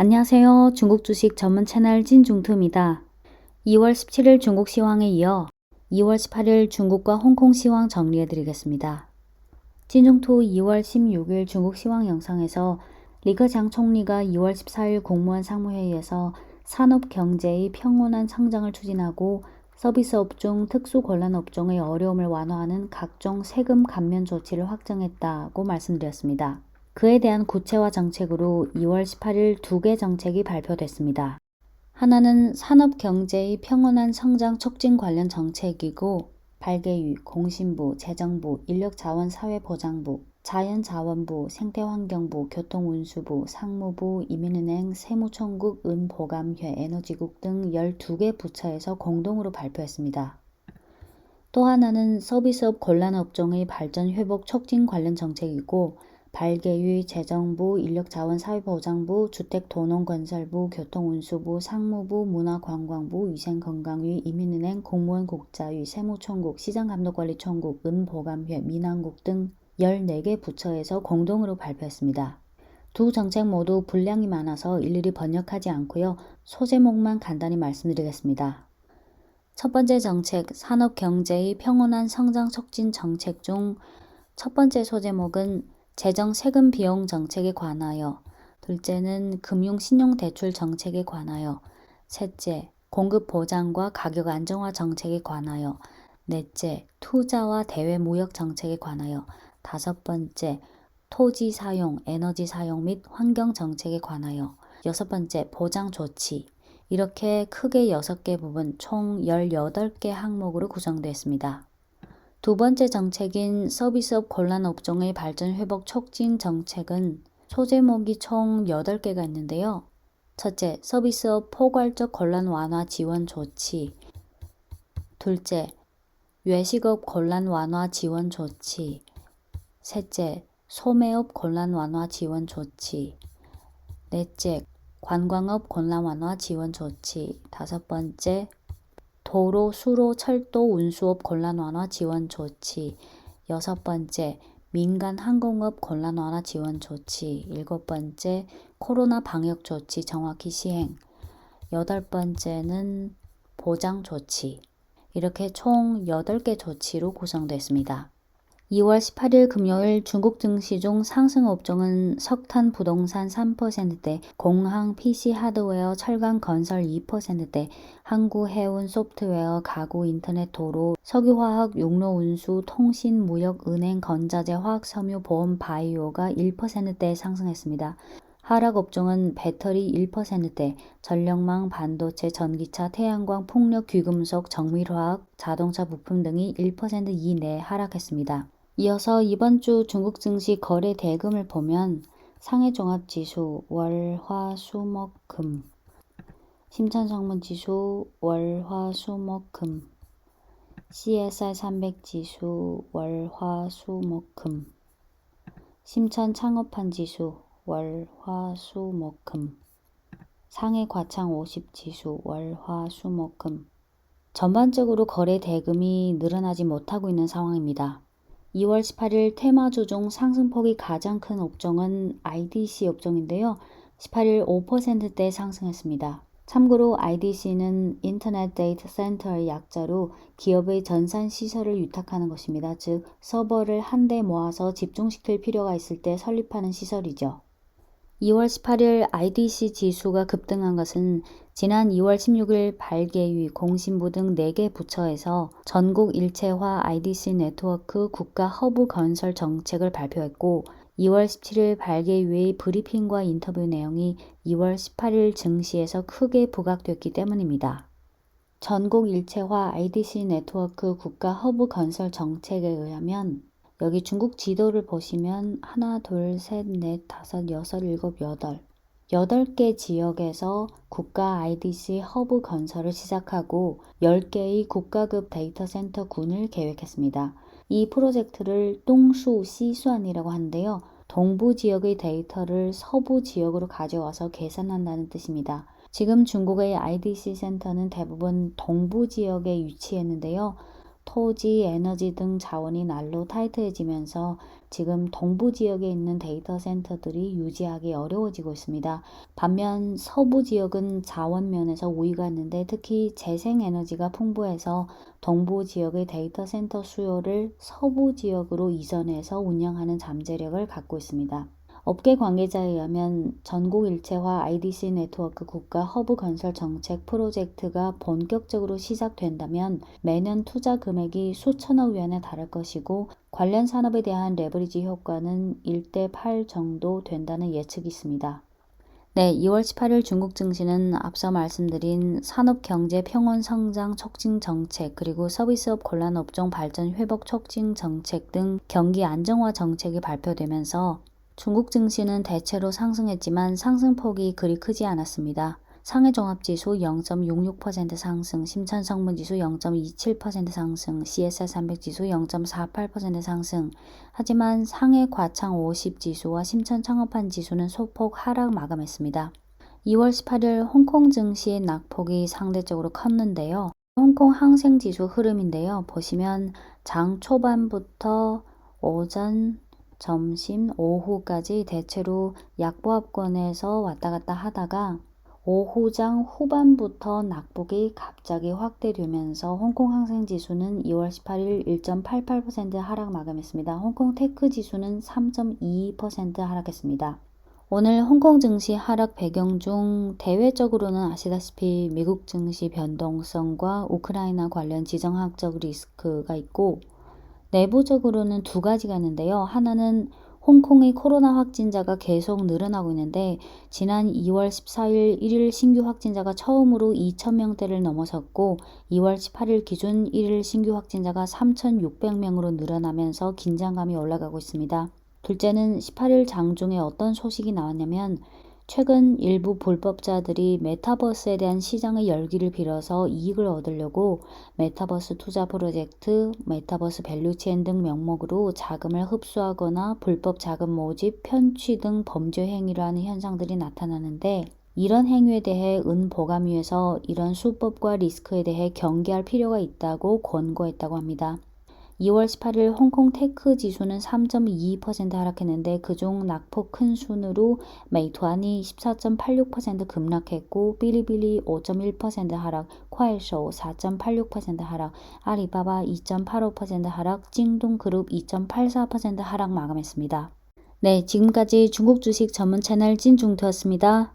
안녕하세요. 중국 주식 전문 채널 진중투입니다. 2월 17일 중국 시황에 이어 2월 18일 중국과 홍콩 시황 정리해 드리겠습니다. 진중투 2월 16일 중국 시황 영상에서 리커장 총리가 2월 14일 공무원 상무회의에서 산업 경제의 평온한 성장을 추진하고 서비스업 중 특수곤란 업종의 어려움을 완화하는 각종 세금 감면 조치를 확정했다고 말씀드렸습니다. 그에 대한 구체화 정책으로 2월 18일 2개 정책이 발표됐습니다. 하나는 산업경제의 평온한 성장 촉진 관련 정책이고 발개유, 공신부, 재정부, 인력자원사회보장부, 자연자원부, 생태환경부, 교통운수부, 상무부, 이민은행, 세무총국, 은보감회, 에너지국 등 12개 부처에서 공동으로 발표했습니다. 또 하나는 서비스업 곤란 업종의 발전 회복 촉진 관련 정책이고 발개유, 재정부, 인력자원사회보장부, 주택도농건설부, 교통운수부, 상무부, 문화관광부, 위생건강위, 이민은행, 공무원 국자위, 세무총국, 시장감독관리총국, 은보감회, 민항국 등 14개 부처에서 공동으로 발표했습니다. 두 정책 모두 분량이 많아서 일일이 번역하지 않고요. 소제목만 간단히 말씀드리겠습니다. 첫 번째 정책, 산업경제의 평온한 성장 촉진 정책 중 첫 번째 소제목은 재정 세금 비용 정책에 관하여, 둘째는 금융신용대출 정책에 관하여, 셋째, 공급 보장과 가격 안정화 정책에 관하여, 넷째, 투자와 대외 무역 정책에 관하여, 다섯 번째, 토지 사용, 에너지 사용 및 환경 정책에 관하여, 여섯 번째, 보장 조치. 이렇게 크게 6개 부분 총 18개 항목으로 구성되었습니다. 두 번째 정책인 서비스업 곤란 업종의 발전 회복 촉진 정책은 소제목이 총 8개가 있는데요. 첫째, 서비스업 포괄적 곤란 완화 지원 조치. 둘째, 외식업 곤란 완화 지원 조치. 셋째, 소매업 곤란 완화 지원 조치. 넷째, 관광업 곤란 완화 지원 조치. 다섯 번째, 도로, 수로, 철도, 운수업 곤란 완화 지원 조치. 여섯 번째, 민간 항공업 곤란 완화 지원 조치. 일곱 번째, 코로나 방역 조치 정확히 시행. 여덟 번째는 보장 조치. 이렇게 총 8개 조치로 구성됐습니다. 2월 18일 금요일 중국 증시 중 상승 업종은 석탄 부동산 3%대, 공항 PC 하드웨어 철강 건설 2%대, 항구 해운 소프트웨어 가구 인터넷 도로 석유화학 용로 운수 통신 무역 은행 건자재 화학 섬유 보험 바이오가 1%대 상승했습니다. 하락 업종은 배터리 1%대, 전력망, 반도체, 전기차, 태양광, 풍력, 귀금속, 정밀화학, 자동차 부품 등이 1% 이내 하락했습니다. 이어서 이번 주 중국 증시 거래 대금을 보면 상해종합지수 월, 화, 수, 목, 금, 심천성분지수 월, 화, 수, 목, 금, CSI 300지수 월, 화, 수, 목, 금, 심천창업판지수 월, 화, 수, 목, 금, 상해과창 50지수 월, 화, 수, 목, 금. 전반적으로 거래 대금이 늘어나지 못하고 있는 상황입니다. 2월 18일 테마주 중 상승폭이 가장 큰 업종은 IDC 업종인데요. 18일 5%대 상승했습니다. 참고로 IDC는 인터넷 데이터 센터의 약자로 기업의 전산 시설을 위탁하는 것입니다. 즉 서버를 한데 모아서 집중시킬 필요가 있을 때 설립하는 시설이죠. 2월 18일 IDC 지수가 급등한 것은 지난 2월 16일 발개유, 공신부 등 4개 부처에서 전국 일체화 IDC 네트워크 국가 허브 건설 정책을 발표했고 2월 17일 발개유의 브리핑과 인터뷰 내용이 2월 18일 증시에서 크게 부각됐기 때문입니다. 전국 일체화 IDC 네트워크 국가 허브 건설 정책에 의하면 여기 중국 지도를 보시면 하나, 둘, 셋, 넷, 다섯, 여섯, 일곱, 여덟 8개 지역에서 국가 IDC 허브 건설을 시작하고 10개의 국가급 데이터 센터 군을 계획했습니다. 이 프로젝트를 동수 시수안이라고 하는데요. 동부 지역의 데이터를 서부 지역으로 가져와서 계산한다는 뜻입니다. 지금 중국의 IDC 센터는 대부분 동부 지역에 위치했는데요. 토지, 에너지 등 자원이 날로 타이트해지면서 지금 동부 지역에 있는 데이터 센터들이 유지하기 어려워지고 있습니다. 반면 서부 지역은 자원 면에서 우위가 있는데 특히 재생에너지가 풍부해서 동부 지역의 데이터 센터 수요를 서부 지역으로 이전해서 운영하는 잠재력을 갖고 있습니다. 업계 관계자에 의하면 전국 일체화 IDC 네트워크 국가 허브 건설 정책 프로젝트가 본격적으로 시작된다면 매년 투자 금액이 수천억 위안에 달할 것이고 관련 산업에 대한 레버리지 효과는 1대8 정도 된다는 예측이 있습니다. 네, 2월 18일 중국 증시는 앞서 말씀드린 산업경제 평원 성장 촉진 정책 그리고 서비스업 곤란 업종 발전 회복 촉진 정책 등 경기 안정화 정책이 발표되면서 중국 증시는 대체로 상승했지만 상승폭이 그리 크지 않았습니다. 상해종합지수 0.66% 상승, 심천성분지수 0.27% 상승, CSR300지수 0.48% 상승. 하지만 상해 과창 50지수와 심천창업한 지수는 소폭 하락 마감했습니다. 2월 18일 홍콩 증시의 낙폭이 상대적으로 컸는데요. 홍콩 항생지수 흐름인데요. 보시면 장 초반부터 오전, 점심, 오후까지 대체로 약보합권에서 왔다 갔다 하다가 오후장 후반부터 낙폭이 갑자기 확대되면서 홍콩 항생지수는 2월 18일 1.88% 하락 마감했습니다. 홍콩 테크 지수는 3.22% 하락했습니다. 오늘 홍콩 증시 하락 배경 중 대외적으로는 아시다시피 미국 증시 변동성과 우크라이나 관련 지정학적 리스크가 있고 내부적으로는 두 가지가 있는데요. 하나는 홍콩의 코로나 확진자가 계속 늘어나고 있는데 지난 2월 14일 1일 신규 확진자가 처음으로 2,000명대를 넘어섰고 2월 18일 기준 1일 신규 확진자가 3,600명으로 늘어나면서 긴장감이 올라가고 있습니다. 둘째는 18일 장중에 어떤 소식이 나왔냐면 최근 일부 불법자들이 메타버스에 대한 시장의 열기를 빌어서 이익을 얻으려고 메타버스 투자 프로젝트, 메타버스 밸류체인 등 명목으로 자금을 흡수하거나 불법 자금 모집, 편취 등 범죄 행위를 하는 현상들이 나타나는데 이런 행위에 대해 은보감위에서 이런 수법과 리스크에 대해 경계할 필요가 있다고 권고했다고 합니다. 2월 18일 홍콩 테크 지수는 3.22% 하락했는데 그중 낙폭 큰 순으로 메이투안이 14.86% 급락했고 비리비리 5.1% 하락, 콰이쇼 4.86% 하락, 아리바바 2.85% 하락, 찡동그룹 2.84% 하락 마감했습니다. 네, 지금까지 중국 주식 전문 채널 찐중투였습니다.